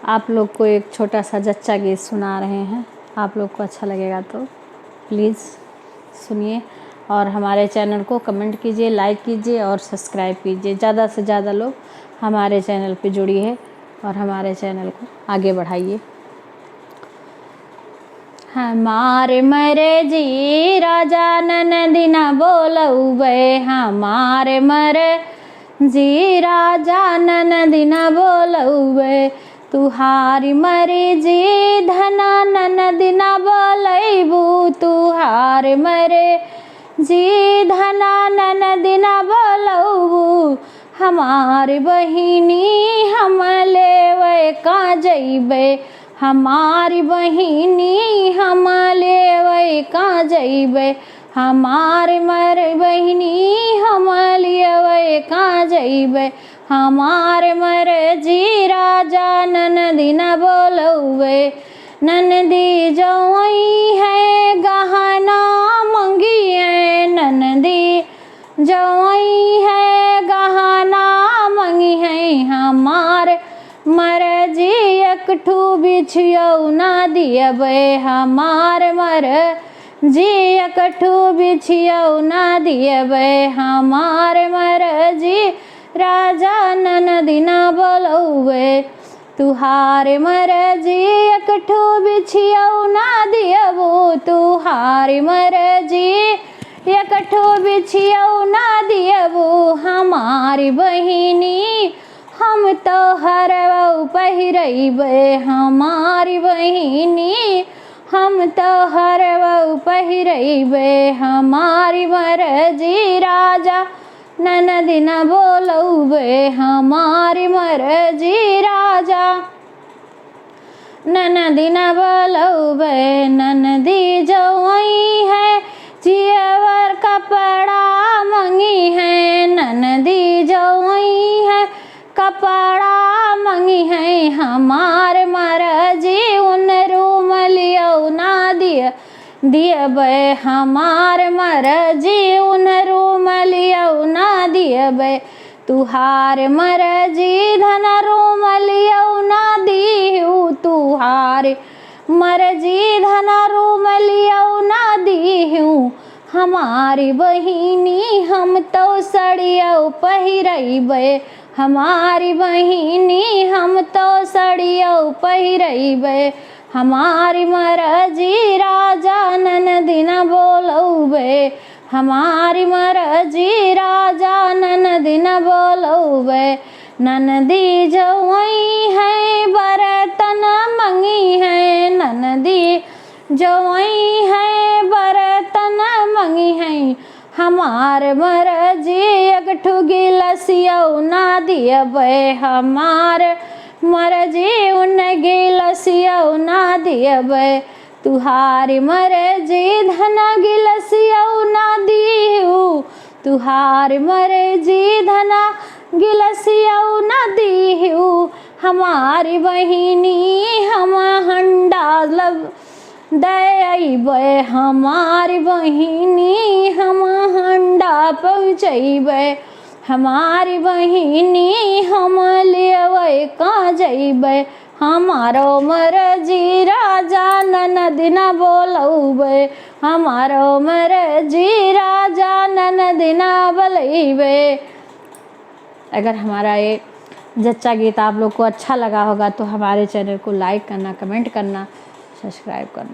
आप लोग को एक छोटा सा जच्चा गीत सुना रहे हैं। आप लोग को अच्छा लगेगा तो प्लीज़ सुनिए और हमारे चैनल को कमेंट कीजिए, लाइक कीजिए और सब्सक्राइब कीजिए। ज़्यादा से ज़्यादा लोग हमारे चैनल पे जुड़िए और हमारे चैनल को आगे बढ़ाइए। हमारे मरे जी राजा ननदी न बोलउबे, हमारे मरे जी राजा ननदी न बोलउबे, तुहारी मरे जी धना ननदी न बोलैबू, तुहारे मरे जी धना ननदी न बोलउबू, हमारी बहिनी हम लेवे का जइबे, हमारी बहिनी हम लेवे का जइबे, हमारे मरे बहिनी हम लेवे का जइबे, हमारे मरे जी राजा ननदी न बोलउबे, ननदी जवई है गहना मंगी है, ननदी जवई है गहना मंगी है, हमारे मरे जी एकठू बिछियो ना दियबे, हमारे मरे जी एकठू बिछियो ना दियबे, हमारे मरे जी राजा ननदी न बोलउबे, तुहारे मरे जी एकठू बिछियो ना दियबू, तुहारे मरे जी एकठू बिछियो ना दियबू, हमारी बहिनी हम तो हरवऊ पहिरइबे, हमारी बहिनी हम तो हरवऊ पहिरइबे, हमारी मरजी राजा ननदी न बोलउबे, हमारी मरजी राजा ननदी न बोलउबे, ननदी जवई है जियवर कपड़ा मंगी है, ननदी जवई है कपड़ा मंगी है, हमार मरजी उन रूम लियो ना दियबे, हमार मरजी उन रूम लियो ना दियबे, तुहार मरजी धन रूम लियो ना दिहू, तुहार मरजी धन रूम लियो ना दिहू, हमारी बहिनी हम तो सड़ियो पहिरइबे, हमारी बहिनी हम तो सड़ियो पहिरइबे, हमारी मरजी राजा ननदी न बोलउबे, हमारी मरजी राजा ननदी न बोलउबे, ननदी जवई है बर्तन मंगी है, ननदी जवई है बर्तन मंगी है, हमार मरजी एकठू गिलसियो ना दियबे, हमार मरजी उन गिलसियो ना दियबे, तुहारी मरजी धना गिलसियो ना दिहू, तुहारी मरजी धना गिलसियो ना दिहू, हमारी बहिनी हम हंडा दइबे, हमारी बहिनी हम हंडा पहुँचइबे, हमारी बहिनी हम लेवे का जइबे, हमारो मरजी राजा ननदी न बोलउबे, हमारो मरजी राजा ननदी न बोलइबे। अगर हमारा ये जच्चा गीत आप लोग को अच्छा लगा होगा तो हमारे चैनल को लाइक करना, कमेंट करना, सब्सक्राइब करना।